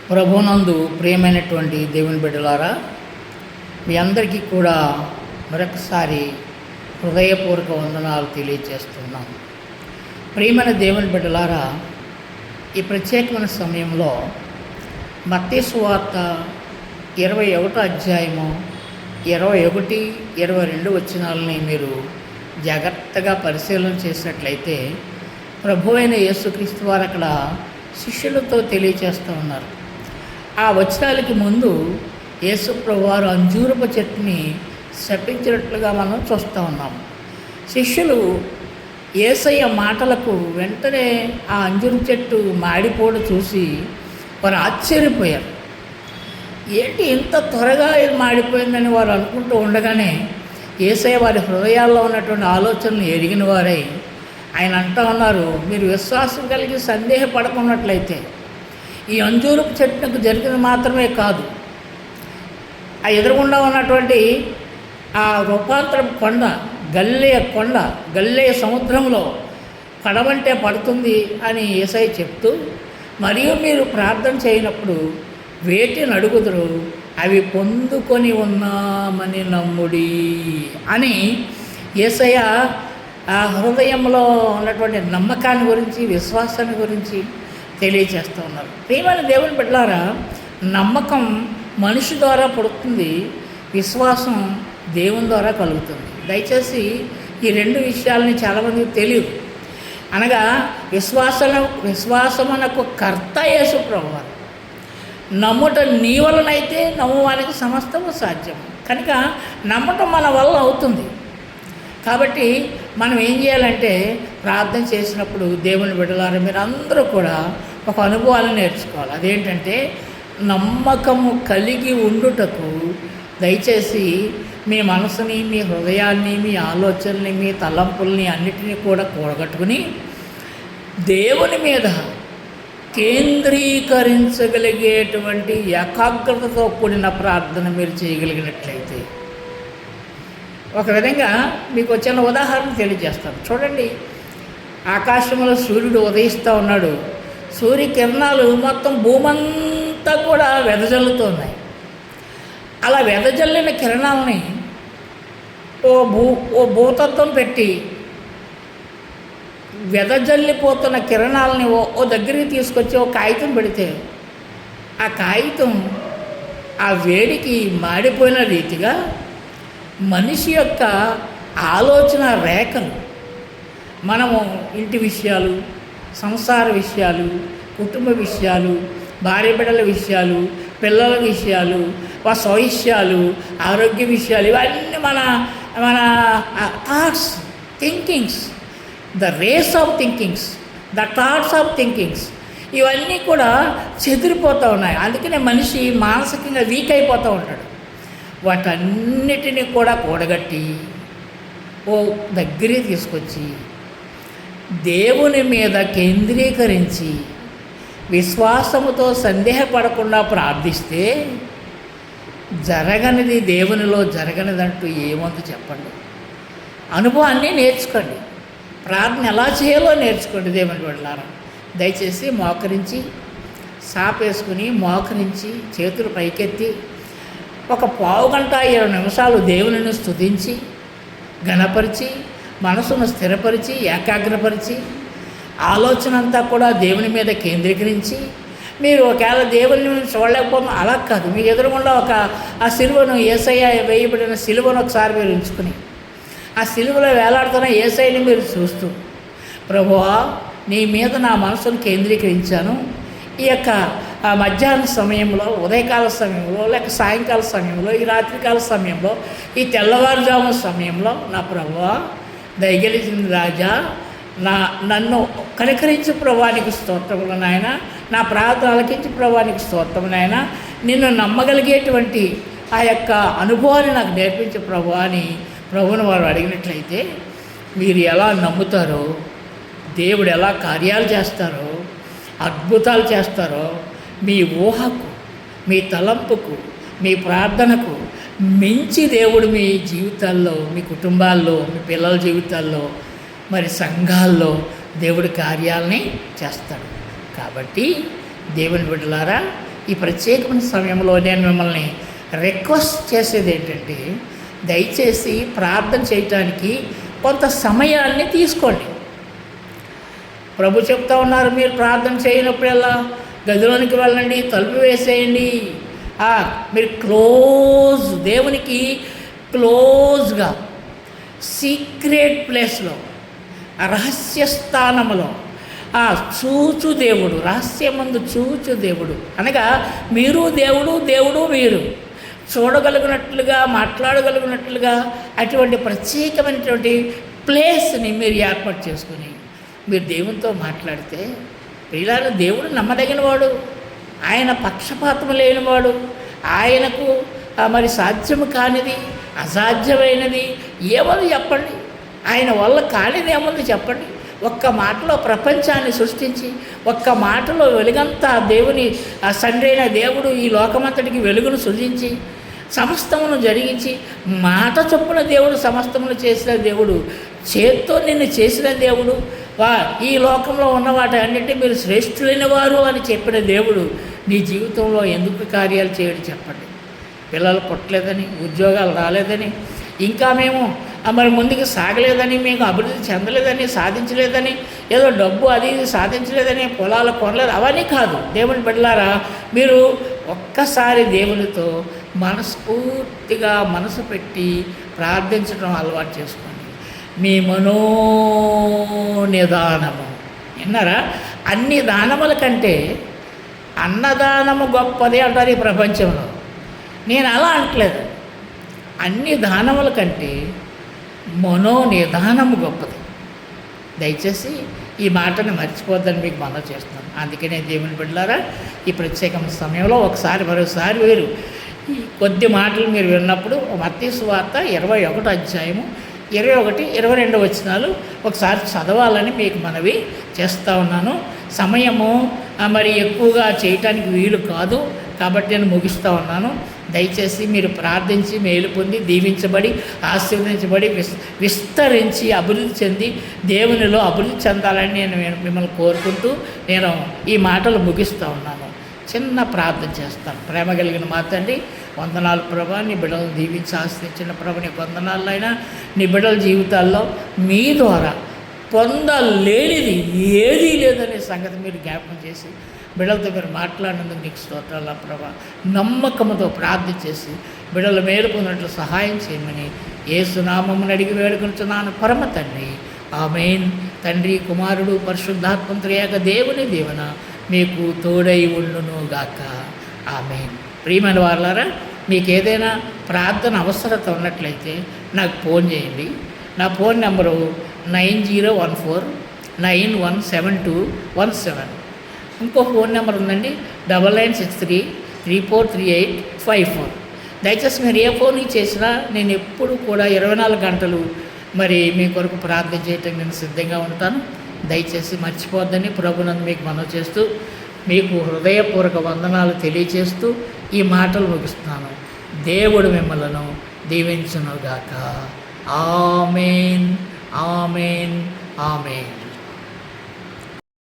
ప్రభునందు ప్రియమైనటువంటి దేవుని బిడ్డలారా, మీ అందరికీ కూడా మరొకసారి హృదయపూర్వక వందనాలు తెలియజేస్తున్నాం. ప్రియమైన దేవుని బిడ్డలారా, ఈ ప్రత్యేకమైన సమయంలో మత్తయి సువార్త 21వ అధ్యాయము 21, 22 వచనాలని మీరు జాగ్రత్తగా పరిశీలన చేసినట్లయితే ప్రభు అయిన యేసుక్రీస్తు వారు అక్కడ శిష్యులతో తెలియజేస్తూ ఉన్నారు. ఆ వచనాలకి ముందు యేసు ప్రభు వారు అంజూరపు చెట్టుని శపించినట్లుగా మనం చూస్తూ ఉన్నాం. శిష్యులు యేసయ్య మాటలకు వెంటనే ఆ అంజూరపు చెట్టు మాడిపోవడం చూసి వారు ఆశ్చర్యపోయారు. ఏంటి ఇంత త్వరగా ఇది మాడిపోయిందని వారు అనుకుంటూ ఉండగానే యేసయ్య వారి హృదయాల్లో ఉన్నటువంటి ఆలోచనలు ఎరిగిన వారై ఆయన అంటూ ఉన్నారు, మీరు విశ్వాసం కలిగి సందేహపడకున్నట్లయితే ఈ అంజూరపు చెట్టుకు జరిగింది మాత్రమే కాదు, ఆ ఎదురుగుండా ఉన్నటువంటి ఆ రూపాంతరం కొండ, గల్లేయ సముద్రంలో పడవంటే పడుతుంది అని యేసయ్య చెప్తూ, మరియు మీరు ప్రార్థన చేయనప్పుడు వేటిని అడుగుదురు అవి పొందుకొని ఉన్నామని నమ్ముడి అని యేసయ్య ఆ హృదయంలో ఉన్నటువంటి నమ్మకాన్ని గురించి, విశ్వాసాన్ని గురించి తెలియజేస్తూ ఉన్నారు. ప్రియమైన దేవుని బిడ్డలారా, నమ్మకం మనిషి ద్వారా పుడుతుంది, విశ్వాసం దేవుని ద్వారా కలుగుతుంది. దయచేసి ఈ రెండు విషయాలని చాలామందికి తెలియదు. అనగా విశ్వాసమునకు కర్త యేసు ప్రభువారు. నమ్ముట నీ వలనైతే నమ్మువానికి సమస్తము సాధ్యం. కనుక నమ్మటం మన వల్ల అవుతుంది. కాబట్టి మనం ఏం చేయాలంటే ప్రార్థన చేసినప్పుడు దేవుని బిడ్డలారా, మీరు అందరూ కూడా ఒక అనుభవాలను నేర్చుకోవాలి. అదేంటంటే నమ్మకము కలిగి ఉండుటకు దయచేసి మీ మనసుని, మీ హృదయాన్ని, మీ ఆలోచనని, మీ తలంపుల్ని అన్నిటినీ కూడా కూడగట్టుకుని దేవుని మీద కేంద్రీకరించగలిగేటువంటి ఏకాగ్రతతో కూడిన ప్రార్థన మీరు చేయగలిగినట్లయితే, ఒక విధంగా మీకు వచ్చిన ఉదాహరణ తెలియజేస్తాను. చూడండి, ఆకాశంలో సూర్యుడు ఉదయిస్తూ ఉన్నాడు. సూర్యకిరణాలు మొత్తం భూమంతా కూడా వెదజల్లుతున్నాయి. అలా వెదజల్లిన కిరణాలని ఓ భూతత్వం పెట్టి వెదజల్లిపోతున్న కిరణాలని ఓ దగ్గరికి తీసుకొచ్చి ఒక కాగితం పెడితే ఆ కాగితం ఆ వేడికి మాడిపోయిన రీతిగా మనిషి యొక్క ఆలోచన రేఖలు, మనము ఇంటి విషయాలు, సంసార విషయాలు, కుటుంబ విషయాలు, భార్య బిడ్డల విషయాలు, పిల్లల విషయాలు, స్వవిషయాలు, ఆరోగ్య విషయాలు, ఇవన్నీ మన thoughts, thinkings, the race of thinkings, the thoughts of thinkings, ఇవన్నీ కూడా చెదిరిపోతూ ఉన్నాయి. అందుకనే మనిషి మానసికంగా వీక్ అయిపోతూ ఉంటాడు. వాటన్నిటిని కూడా కూడగట్టి ఓ దగ్గరికి తీసుకొచ్చి దేవుని మీద కేంద్రీకరించి విశ్వాసముతో సందేహపడకుండా ప్రార్థిస్తే జరగనిది దేవునిలో జరగనిదంటూ ఏముంది చెప్పండి. అనుభవాన్ని నేర్చుకోండి, ప్రార్థన ఎలా చేయాలో నేర్చుకోండి. దేవుని బిడ్డలారా, దయచేసి మోకరించి, సాపేసుకుని మోకరించి చేతులు పైకెత్తి ఒక పావుగంట 20 నిమిషాలు దేవునిని స్తుతించి, ఘనపరిచి, మనసును స్థిరపరిచి, ఏకాగ్రపరిచి, ఆలోచన అంతా కూడా దేవుని మీద కేంద్రీకరించి, మీరు ఒకవేళ దేవుని చూడలేకపోతే అలా కాదు, మీ ఎదురుగుండా ఆ సిలువను, యేసయ్య వేయబడిన సిలువను ఒకసారి మీరు ఉంచుకుని ఆ సిలువలో వేలాడుతున్న యేసయ్యని మీరు చూస్తూ, ప్రభువా నీ మీద నా మనసును కేంద్రీకరించాను. ఈ యొక్క మధ్యాహ్న సమయంలో, ఉదయకాల సమయంలో, లేక సాయంకాల సమయంలో, ఈ రాత్రికాల సమయంలో, ఈ తెల్లవారుజాము సమయంలో నా ప్రభువా, దయగలిసిన రాజా, నన్ను కనికరించు ప్రభువానికి స్తోత్రములు నాయన, నా ప్రార్థన ఆలకించి ప్రభువానికి స్తోత్రము నాయన, నిన్ను నమ్మగలిగేటువంటి ఆ యొక్క అనుభవాన్ని నాకు నేర్పించే ప్రభువా అని ప్రభువుని వారు అడిగినట్లయితే, మీరు ఎలా నమ్ముతారో, దేవుడు ఎలా కార్యాలు చేస్తారో, అద్భుతాలు చేస్తారో, మీ ఊహకు, మీ తలంపుకు, మీ ప్రార్థనకు మించి దేవుడు మీ జీవితాల్లో, మీ కుటుంబాల్లో, మీ పిల్లల జీవితాల్లో, మరి సంఘాల్లో దేవుడి కార్యాలని చేస్తాడు. కాబట్టి దేవుని బిడ్డలారా, ఈ ప్రత్యేకమైన సమయంలో నేను మిమ్మల్ని రిక్వెస్ట్ చేసేది ఏంటంటే, దయచేసి ప్రార్థన చేయటానికి కొంత సమయాన్ని తీసుకోండి. ప్రభు చెప్తా ఉన్నారు, మీరు ప్రార్థన చేయనప్పుడల్లా గదిలోనికి వెళ్ళండి, తలుపు వేసేయండి, మీరు దేవునికి క్లోజ్గా సీక్రెట్ ప్లేస్లో, రహస్య స్థానంలో, చూచు దేవుడు, రహస్యమందు చూచు దేవుడు అనగా మీరు దేవుడు, దేవుడు మీరు చూడగలిగినట్లుగా, మాట్లాడగలిగినట్లుగా అటువంటి ప్రత్యేకమైనటువంటి ప్లేస్ని మీరు ఏర్పాటు చేసుకుని మీరు దేవునితో మాట్లాడితే, ప్రియులారా, దేవుడు నమ్మదగినవాడు, ఆయన పక్షపాతం లేనివాడు, ఆయనకు మరి సాధ్యము కానిది, అసాధ్యమైనది ఏమని చెప్పండి, ఆయన వల్ల కానిది ఏమని చెప్పండి. ఒక్క మాటలో ప్రపంచాన్ని సృష్టించి, ఒక్క మాటలో వెలుగంతా దేవుని తండ్రి అయిన దేవుడు ఈ లోకమంతటికి వెలుగును సృజించి సమస్తమును జరిగించి, మాట చొప్పున దేవుడు సమస్తమును చేసిన దేవుడు, చేత్తో నిన్ను చేసిన దేవుడు, ఈ లోకంలో ఉన్న వాటి అన్నింటి మీరు శ్రేష్ఠులైన వారు అని చెప్పిన దేవుడు నీ జీవితంలో ఎందుకు కార్యాలు చేయడం చెప్పండి. పిల్లలు పుట్టలేదని, ఉద్యోగాలు రాలేదని, ఇంకా మేము మరి ముందుకు సాగలేదని, మీకు అభివృద్ధి చెందలేదని, సాధించలేదని, ఏదో డబ్బు అది ఇది సాధించలేదని, పొలాలు కొనలేదు, అవన్నీ కాదు. దేవుని బిడ్డలారా, మీరు ఒక్కసారి దేవునితో మనస్ఫూర్తిగా మనసు పెట్టి ప్రార్థించడం అలవాటు చేసుకోండి. మీ మనోనిదానము, విన్నారా? అన్ని దానముల కంటే అన్నదానము గొప్పది అంటారు ఈ ప్రపంచంలో. నేను అలా అంటలేదు. అన్ని దానముల కంటే మనోనిదానము గొప్పది. దయచేసి ఈ మాటను మర్చిపోద్దని మీకు మనవి చేస్తున్నాను. అందుకనే దేవుని బిడ్డలారా, ఈ ప్రత్యేకమైన సమయంలో మరోసారి మీరు ఈ కొద్ది మాటలు మీరు విన్నప్పుడు మత్తయి సువార్త 21వ అధ్యాయము 21, 22 వచనాలు ఒకసారి చదవాలని మీకు మనవి చేస్తూ ఉన్నాను. సమయము మరి ఎక్కువగా చేయటానికి వీలు కాదు కాబట్టి నేను ముగిస్తూ ఉన్నాను. దయచేసి మీరు ప్రార్థించి మేలు పొంది దీవించబడి ఆశీర్వదించబడి విస్తరించి అభివృద్ధి చెంది దేవునిలో అభివృద్ధి చెందాలని నేను మిమ్మల్ని కోరుకుంటూ నేను ఈ మాటలు ముగిస్తూ ఉన్నాను. చిన్న ప్రార్థన చేస్తాను. ప్రేమ కలిగిన మా తండ్రి, వందనాలు ప్రభా, నీ బిడ్డలను దీవించి ఆశ్రయించిన ప్రభా, నీ వందనాలైనా నీ బిడ్డల జీవితాల్లో మీ ద్వారా పొందలేనిది ఏదీ లేదనే సంగతి మీరు జ్ఞాపకం చేసి బిడ్డలతో మీరు మాట్లాడినందుకు నీకు స్తోత్రాలు ప్రభా. నమ్మకంతో ప్రార్థన చేసి బిడ్డలు మేలుకున్నట్లు సహాయం చేయమని యేసు నామమున అడిగి వేడుకుంటున్నాను పరమ తండ్రి. ఆమేన్. తండ్రి, కుమారుడు, పరిశుద్ధాత్మ త్రియేక దేవుని దీవెన మీకు తోడై ఉండును గాక. ఆమేన్. ప్రియమైన వారలారా, మీకు ఏదైనా ప్రార్థన అవసరత ఉన్నట్లయితే నాకు ఫోన్ చేయండి. నా ఫోన్ నెంబరు 9014917217. ఇంకో ఫోన్ నెంబర్ ఉందండి, 9963343854. దయచేసి మీరు ఏ ఫోన్కి చేసినా నేను ఎప్పుడు కూడా 24 గంటలు మరి మీ కొరకు ప్రార్థన చేయటం నేను సిద్ధంగా ఉంటాను. దయచేసి మర్చిపోద్దని ప్రభునందు మీకు మనవి చేస్తూ మీకు హృదయపూర్వక వందనాలు తెలియచేస్తూ ఈ మాటలు ముగిస్తున్నాను. దేవుడు మిమ్మలను దీవించునుగాక. ఆమేన్, ఆమేన్, ఆమేన్.